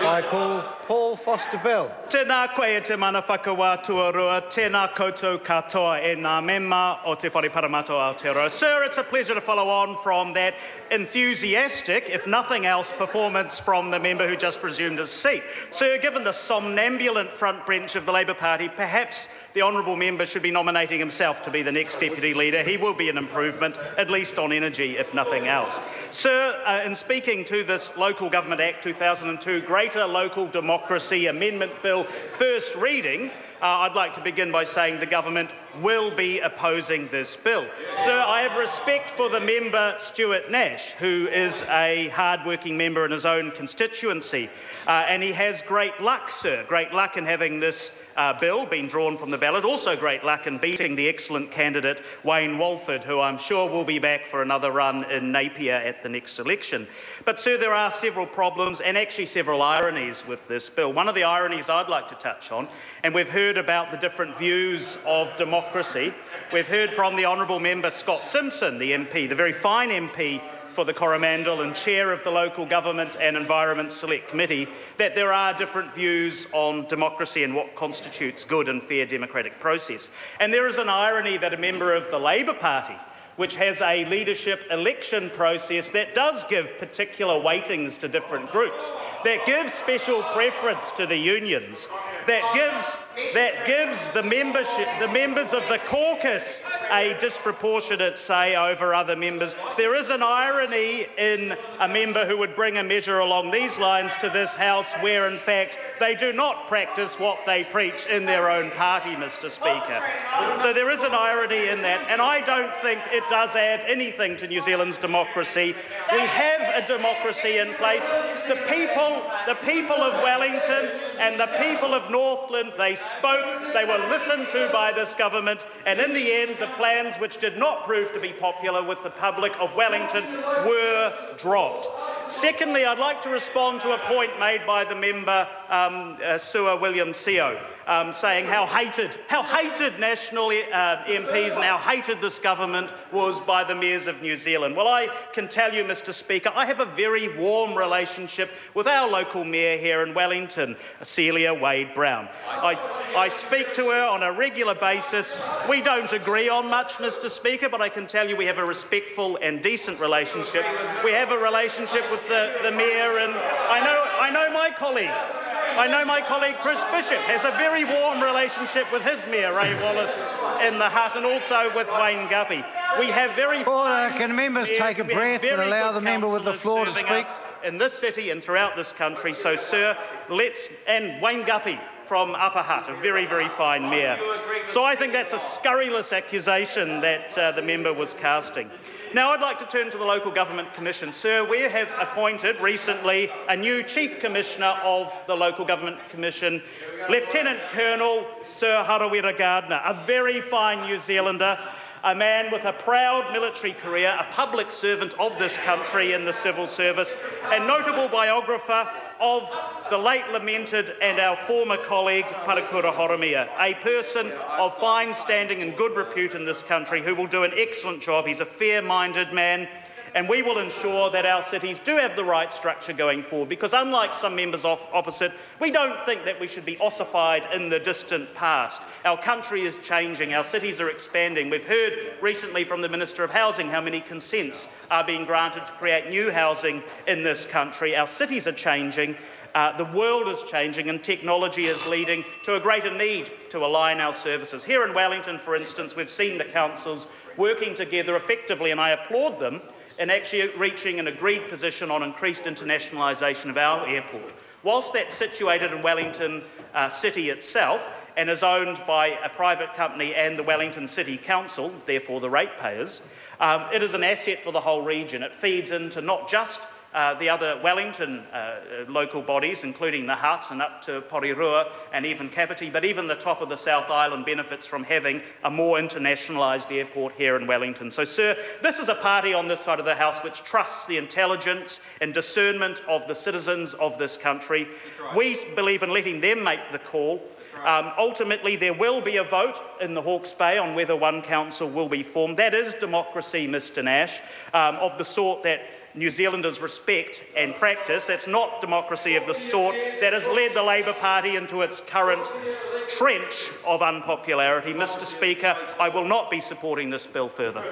I call Paul Foster-Bell. Tēnā koe e te mana whakawā tuarua, tēnā koutou katoa e ngā mema o te whare paramato Aotearoa. Sir, it's a pleasure to follow on from that enthusiastic, if nothing else, performance from the member who just resumed his seat. Sir, given the somnambulant front bench of the Labour Party, perhaps the honourable member should be nominating himself to be the next Deputy Leader. He will be an improvement, at least on energy, if nothing else. Sir, in speaking to this Local Government Act 2002 Greater Local Democracy Amendment Bill first reading, I'd like to begin by saying the government will be opposing this bill. Sir, I have respect for the member Stuart Nash, who is a hard-working member in his own constituency, and he has great luck, sir, great luck in having this bill been drawn from the ballot, also great luck in beating the excellent candidate Wayne Walford, who I'm sure will be back for another run in Napier at the next election. But, sir, there are several problems and actually several ironies with this bill. One of the ironies I'd like to touch on, and we've heard about the different views of democracy. We've heard from the honourable member Scott Simpson, the MP, the very fine MP for the Coromandel and chair of the Local Government and Environment Select Committee, that there are different views on democracy and what constitutes good and fair democratic process. And there is an irony that a member of the Labour Party, which has a leadership election process that does give particular weightings to different groups, that gives special preference to the unions, that gives the members of the caucus a disproportionate say over other members. There is an irony in a member who would bring a measure along these lines to this House where, in fact, they do not practice what they preach in their own party, Mr. Speaker. So there is an irony in that, and I don't think it does add anything to New Zealand's democracy. We have a democracy in place. The people of Wellington and the people of Northland, they spoke, they were listened to by this government, and in the end, the plans which did not prove to be popular with the public of Wellington were dropped. Secondly, I'd like to respond to a point made by the member Sua Williams-Seo, saying how hated national MPs and how hated this government was by the mayors of New Zealand. Well, I can tell you, Mr. Speaker, I have a very warm relationship with our local mayor here in Wellington, Celia Wade-Brown. I speak to her on a regular basis. We don't agree on much, Mr. Speaker, but I can tell you we have a respectful and decent relationship. We have a relationship with the mayor, and I know my colleague Chris Bishop has a very warm relationship with his mayor, Ray Wallace, in the Hut, and also with Wayne Guppy. We have very... Order. Can members take a breath and allow the member with the floor to speak? In this city and throughout this country, so, sir, and Wayne Guppy from Upper Hutt, a very, very fine mayor. So I think that's a scurrilous accusation that the member was casting. Now, I'd like to turn to the Local Government Commission. Sir, we have appointed recently a new Chief Commissioner of the Local Government Commission, Lieutenant Colonel Sir Harawira Gardner, a very fine New Zealander, a man with a proud military career, a public servant of this country in the civil service, a notable biographer of the late lamented and our former colleague Parakura Horomia, a person of fine standing and good repute in this country who will do an excellent job. He's a fair-minded man, and we will ensure that our cities do have the right structure going forward, because unlike some members opposite, we don't think that we should be ossified in the distant past. Our country is changing, our cities are expanding. We've heard recently from the Minister of Housing how many consents are being granted to create new housing in this country. Our cities are changing. The world is changing, and technology is leading to a greater need to align our services. Here in Wellington, for instance, we've seen the councils working together effectively, and I applaud them in actually reaching an agreed position on increased internationalisation of our airport. Whilst that's situated in Wellington City itself and is owned by a private company and the Wellington City Council, therefore the ratepayers, it is an asset for the whole region. It feeds into not just the other Wellington local bodies, including the Hut and up to Porirua and even Kapiti, but even the top of the South Island benefits from having a more internationalised airport here in Wellington. So, sir, this is a party on this side of the House which trusts the intelligence and discernment of the citizens of this country. We believe in letting them make the call. Ultimately, there will be a vote in the Hawke's Bay on whether one council will be formed. That is democracy, Mr. Nash, of the sort that New Zealanders respect and practice. That's not democracy of the sort that has led the Labour Party into its current trench of unpopularity. Mr Speaker, I will not be supporting this bill further.